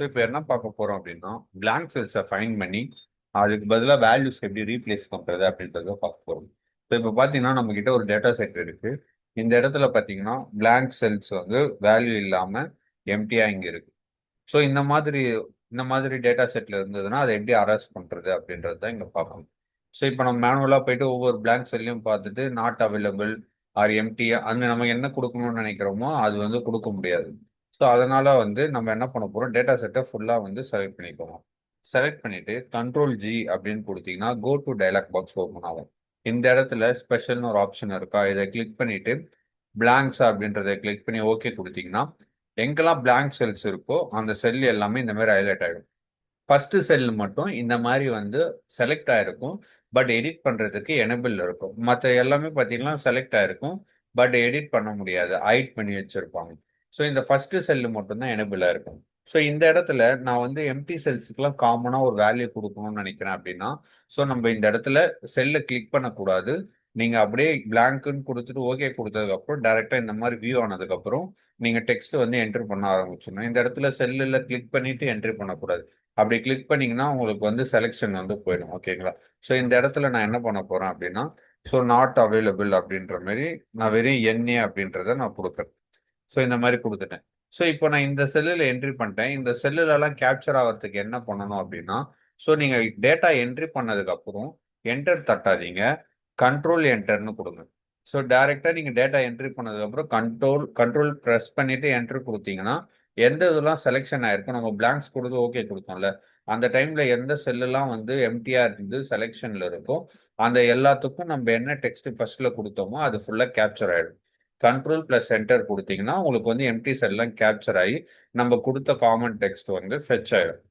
இப்போ என்ன பார்க்க போறோம் அப்படின்னா பிளாங்க் செல்ஸை ஃபைண்ட் பண்ணி அதுக்கு பதிலாக வேல்யூஸ் எப்படி ரீப்ளேஸ் பண்றது அப்படின்றத பார்க்க போறோம். இப்போ பார்த்தீங்கன்னா நம்ம கிட்ட ஒரு டேட்டா செட் இருக்கு. இந்த இடத்துல பார்த்தீங்கன்னா பிளாங்க் செல்ஸ் வந்து வேல்யூ இல்லாம எம்டியா இங்க இருக்கு. ஸோ இந்த மாதிரி டேட்டா செட்ல இருந்ததுன்னா அதை எப்படி அரேஸ் பண்றது அப்படின்றது தான் இங்க பார்க்கணும். ஸோ இப்போ நம்ம மேனுவலா போயிட்டு ஒவ்வொரு பிளாங்க் செல்லையும் பார்த்துட்டு நாட் அவைலபிள் ஆர் எம்டி அந்த நம்ம என்ன கொடுக்கணும்னு நினைக்கிறோமோ அது வந்து கொடுக்க முடியாது. ஸோ அதனால வந்து நம்ம என்ன பண்ண போறோம், டேட்டா செட்டை ஃபுல்லா வந்து செலக்ட் பண்ணிக்கோங்க. செலக்ட் பண்ணிட்டு கண்ட்ரோல் ஜி அப்படின்னு கொடுத்தீங்கன்னா go to dialog box open ஆகும். இந்த இடத்துல ஸ்பெஷல்னு ஒரு ஆப்ஷன் இருக்கா, இதை கிளிக் பண்ணிட்டு பிளாங்க்ஸ் அப்படின்றத கிளிக் பண்ணி ஓகே கொடுத்தீங்கன்னா எங்கெல்லாம் பிளாங்க் செல்ஸ் இருக்கோ அந்த செல் எல்லாமே இந்த மாதிரி ஹைலைட் ஆயிடும். ஃபர்ஸ்ட் செல் மட்டும் இந்த மாதிரி வந்து செலக்ட் ஆயிருக்கும், பட் எடிட் பண்றதுக்கு எனபிள் இருக்கும். மற்ற எல்லாமே பார்த்தீங்கன்னா செலக்ட் ஆயிருக்கும், பட் எடிட் பண்ண முடியாது, ஹைட் பண்ணி வச்சிருப்பாங்க. ஸோ இந்த ஃபர்ஸ்ட் செல் மட்டும் தான் எனபிளா இருக்கும். ஸோ இந்த இடத்துல நான் வந்து எம்டி செல்ஸுக்குலாம் காமனா ஒரு வேல்யூ கொடுக்கணும்னு நினைக்கிறேன் அப்படின்னா, ஸோ நம்ம இந்த இடத்துல செல்லை கிளிக் பண்ணக்கூடாது. நீங்க அப்படியே பிளாங்க்னு கொடுத்துட்டு ஓகே கொடுத்ததுக்கு அப்புறம் டைரக்டா இந்த மாதிரி வியூ ஆனதுக்கு அப்புறம் நீங்க டெக்ஸ்ட் வந்து என்டர் பண்ண ஆரம்பிச்சிடணும். இந்த இடத்துல செல்லுல கிளிக் பண்ணிட்டு என்ட்ரி பண்ணக்கூடாது. அப்படி கிளிக் பண்ணீங்கன்னா உங்களுக்கு வந்து செலெக்ஷன் வந்து போயிடும். ஓகேங்களா? ஸோ இந்த இடத்துல நான் என்ன பண்ண போறேன் அப்படின்னா, ஸோ நாட் அவைலபிள் அப்படின்ற மாதிரி நான் வெறும் என்ஏ அப்படின்றத நான் கொடுக்குறேன். ஸோ இந்த மாதிரி கொடுத்துட்டேன். ஸோ இப்போ நான் இந்த செல்லில் என்ட்ரி பண்ணிட்டேன். இந்த செல்லுலலாம் கேப்சர் ஆகிறதுக்கு என்ன பண்ணணும் அப்படின்னா, ஸோ நீங்க டேட்டா என்ட்ரி பண்ணதுக்கு அப்புறம் என்டர் தட்டாதீங்க, கண்ட்ரோல் என்டர்னு கொடுங்க. ஸோ டைரக்டா நீங்க டேட்டா என்ட்ரி பண்ணதுக்கு அப்புறம் கண்ட்ரோல் கண்ட்ரோல் ப்ரெஸ் பண்ணிட்டு என்டர் கொடுத்தீங்கன்னா எந்த இதெல்லாம் செலெக்ஷன் ஆயிருக்கும், நம்ம பிளாங்க்ஸ் கொடுத்து ஓகே கொடுத்தோம்ல, அந்த டைம்ல எந்த செல்லெல்லாம் வந்து எம்டிஆர் இருந்து செலெக்ஷன்ல இருக்கோ அந்த எல்லாத்துக்கும் நம்ம என்ன டெக்ஸ்ட் ஃபர்ஸ்ட்ல கொடுத்தோமோ அது ஃபுல்லா கேப்சர் ஆயிடும். கண்ட்ரோல் பிளஸ் என்டர் கொடுத்தீங்கன்னா உங்களுக்கு வந்து எம்டி செல்லாம் கேப்சர் ஆகி நம்ம கொடுத்த காமன் டெக்ஸ்ட் வந்து ஃபெச் ஆயிடும்.